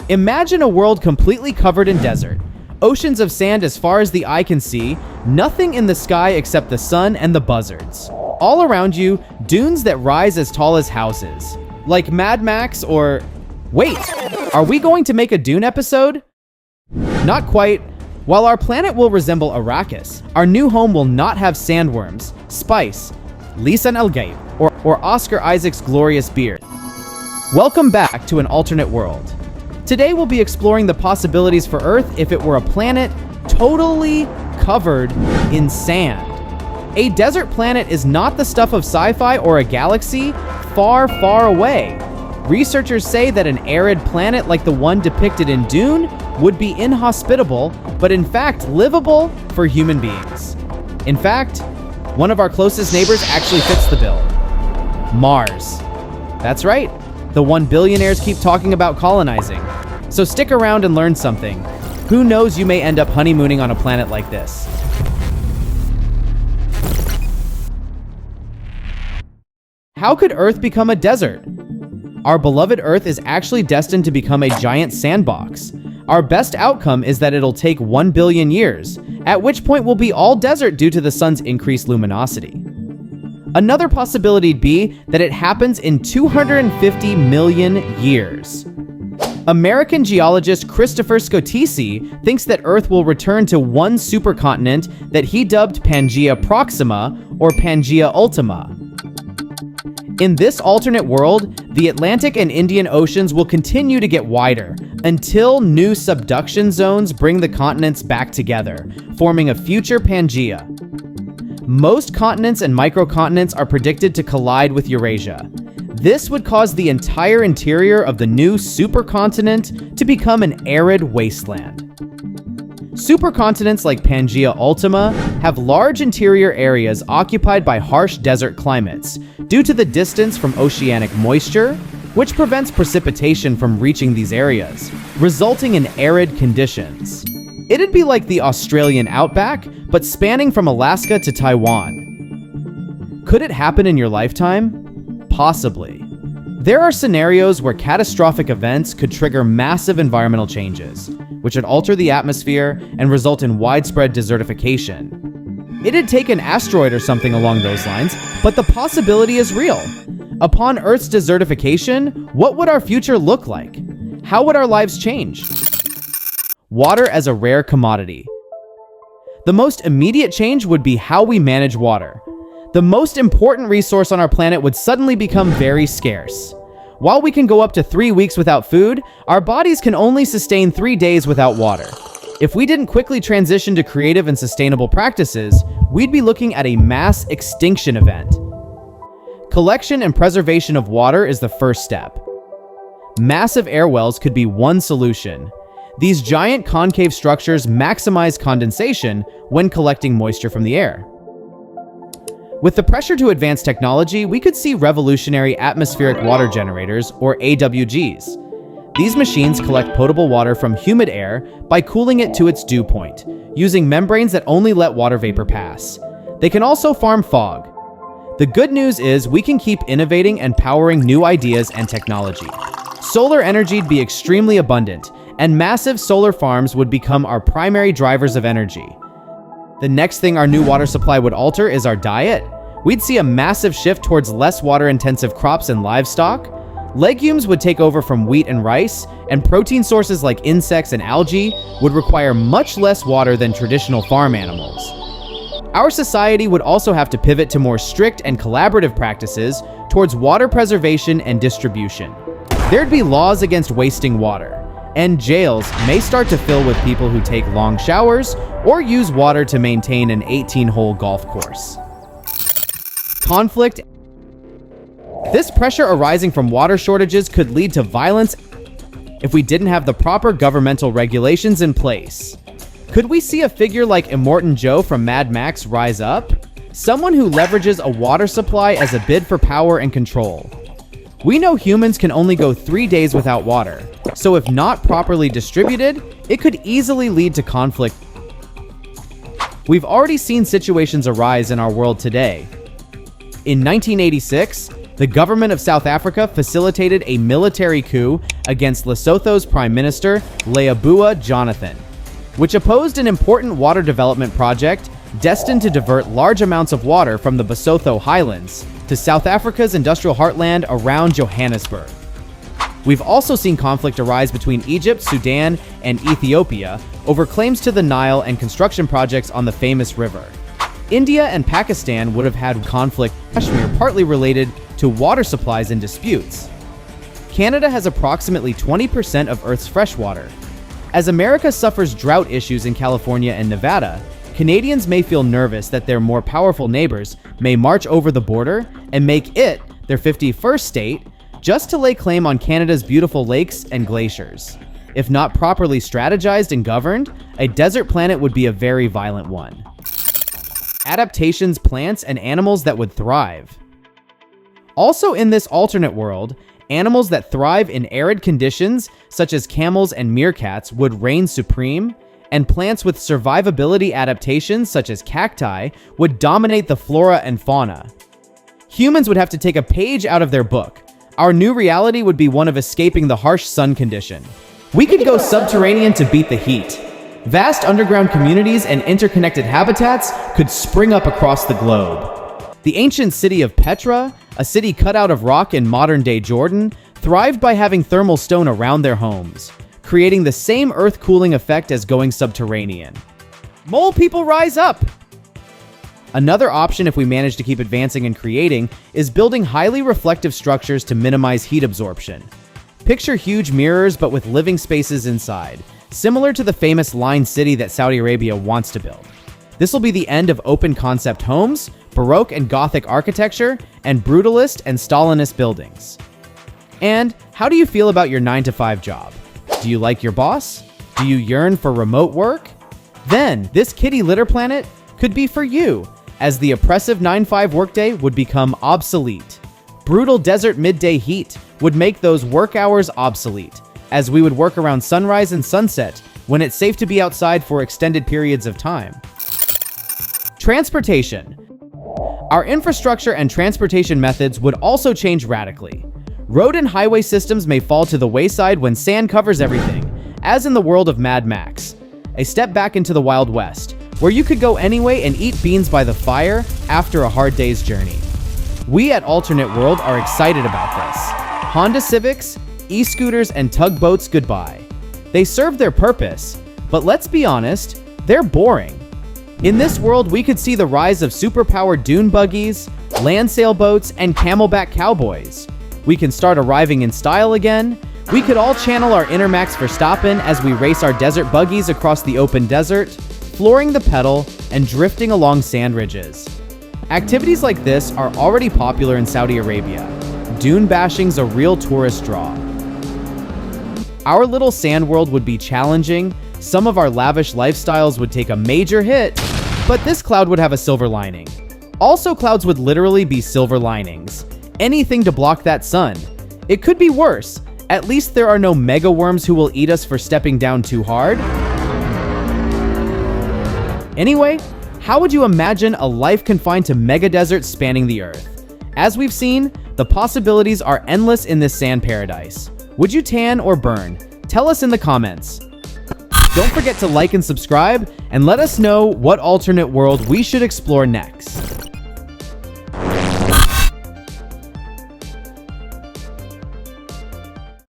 Imagine a world completely covered in desert. Oceans of sand as far as the eye can see, nothing in the sky except the sun and the buzzards. All around you, dunes that rise as tall as houses. Like Mad Max or... Wait, are we going to make a Dune episode? Not quite. While our planet will resemble Arrakis, our new home will not have sandworms, spice, lisan al-gaib, or Oscar Isaac's glorious beard. Welcome back to an alternate world. Today we'll be exploring the possibilities for Earth if it were a planet totally covered in sand. A desert planet is not the stuff of sci-fi or a galaxy far, far away. Researchers say that an arid planet like the one depicted in Dune would be inhospitable, but in fact livable for human beings. In fact, one of our closest neighbors actually fits the bill. Mars. That's right, the one billionaires keep talking about colonizing. So stick around and learn something. Who knows, you may end up honeymooning on a planet like this. How could Earth become a desert? Our beloved Earth is actually destined to become a giant sandbox. Our best outcome is that it'll take 1 billion years, at which point we'll be all desert due to the sun's increased luminosity. Another possibility'd be that it happens in 250 million years. American geologist Christopher Scotese thinks that Earth will return to one supercontinent that he dubbed Pangaea Proxima or Pangaea Ultima. In this alternate world, the Atlantic and Indian Oceans will continue to get wider until new subduction zones bring the continents back together, forming a future Pangaea. Most continents and microcontinents are predicted to collide with Eurasia. This would cause the entire interior of the new supercontinent to become an arid wasteland. Supercontinents like Pangaea Ultima have large interior areas occupied by harsh desert climates due to the distance from oceanic moisture, which prevents precipitation from reaching these areas, resulting in arid conditions. It'd be like the Australian outback, but spanning from Alaska to Taiwan. Could it happen in your lifetime? Possibly. There are scenarios where catastrophic events could trigger massive environmental changes, which would alter the atmosphere and result in widespread desertification. It'd take an asteroid or something along those lines, but the possibility is real. Upon Earth's desertification, what would our future look like? How would our lives change? Water as a rare commodity. The most immediate change would be how we manage water. The most important resource on our planet would suddenly become very scarce. While we can go up to 3 weeks without food, our bodies can only sustain 3 days without water. If we didn't quickly transition to creative and sustainable practices, we'd be looking at a mass extinction event. Collection and preservation of water is the first step. Massive air wells could be one solution. These giant concave structures maximize condensation when collecting moisture from the air. With the pressure to advance technology, we could see revolutionary atmospheric water generators, or AWGs. These machines collect potable water from humid air by cooling it to its dew point, using membranes that only let water vapor pass. They can also farm fog. The good news is we can keep innovating and powering new ideas and technology. Solar energy'd be extremely abundant, and massive solar farms would become our primary drivers of energy. The next thing our new water supply would alter is our diet. We'd see a massive shift towards less water-intensive crops and livestock. Legumes would take over from wheat and rice, and protein sources like insects and algae would require much less water than traditional farm animals. Our society would also have to pivot to more strict and collaborative practices towards water preservation and distribution. There'd be laws against wasting water, and jails may start to fill with people who take long showers or use water to maintain an 18-hole golf course. Conflict. This pressure arising from water shortages could lead to violence if we didn't have the proper governmental regulations in place. Could we see a figure like Immortan Joe from Mad Max rise up? Someone who leverages a water supply as a bid for power and control. We know humans can only go 3 days without water, so if not properly distributed, it could easily lead to conflict. We've already seen situations arise in our world today. In 1986, The government of South Africa facilitated a military coup against Lesotho's Prime Minister, Leabua Jonathan, which opposed an important water development project destined to divert large amounts of water from the Basotho Highlands to South Africa's industrial heartland around Johannesburg. We've also seen conflict arise between Egypt, Sudan, and Ethiopia over claims to the Nile and construction projects on the famous river. India and Pakistan would have had conflict in Kashmir partly related to water supplies and disputes. Canada has approximately 20% of Earth's freshwater. As America suffers drought issues in California and Nevada, Canadians may feel nervous that their more powerful neighbors may march over the border and make it their 51st state just to lay claim on Canada's beautiful lakes and glaciers. If not properly strategized and governed, a desert planet would be a very violent one. Adaptations, plants, and animals that would thrive. Also in this alternate world, animals that thrive in arid conditions, such as camels and meerkats, would reign supreme, and plants with survivability adaptations, such as cacti, would dominate the flora and fauna. Humans would have to take a page out of their book. Our new reality would be one of escaping the harsh sun condition. We could go subterranean to beat the heat. Vast underground communities and interconnected habitats could spring up across the globe. The ancient city of Petra, a city cut out of rock in modern-day Jordan, thrived by having thermal stone around their homes, creating the same earth cooling effect as going subterranean. Mole people rise up! Another option, if we manage to keep advancing and creating, is building highly reflective structures to minimize heat absorption. Picture huge mirrors but with living spaces inside, similar to the famous Line City that Saudi Arabia wants to build. This will be the end of open concept homes, Baroque and Gothic architecture, and brutalist and Stalinist buildings. And how do you feel about your 9-to-5 job? Do you like your boss? Do you yearn for remote work? Then this kitty litter planet could be for you, as the oppressive 9-5 workday would become obsolete. Brutal desert midday heat would make those work hours obsolete, as we would work around sunrise and sunset when it's safe to be outside for extended periods of time. Transportation. Our infrastructure and transportation methods would also change radically. Road and highway systems may fall to the wayside when sand covers everything, as in the world of Mad Max. A step back into the Wild West, where you could go anyway and eat beans by the fire after a hard day's journey. We at Alternate World are excited about this. Honda Civics, e-scooters, and tugboats goodbye. They serve their purpose, but let's be honest, they're boring. In this world, we could see the rise of superpowered dune buggies, land sailboats, and camelback cowboys. We can start arriving in style again. We could all channel our inner Max Verstappen as we race our desert buggies across the open desert, flooring the pedal and drifting along sand ridges. Activities like this are already popular in Saudi Arabia. Dune bashing's a real tourist draw. Our little sand world would be challenging, some of our lavish lifestyles would take a major hit, but this cloud would have a silver lining. Also, clouds would literally be silver linings. Anything to block that sun. It could be worse. At least there are no mega worms who will eat us for stepping down too hard. Anyway, how would you imagine a life confined to mega deserts spanning the earth? As we've seen, the possibilities are endless in this sand paradise. Would you tan or burn? Tell us in the comments. Don't forget to like and subscribe, and let us know what alternate world we should explore next.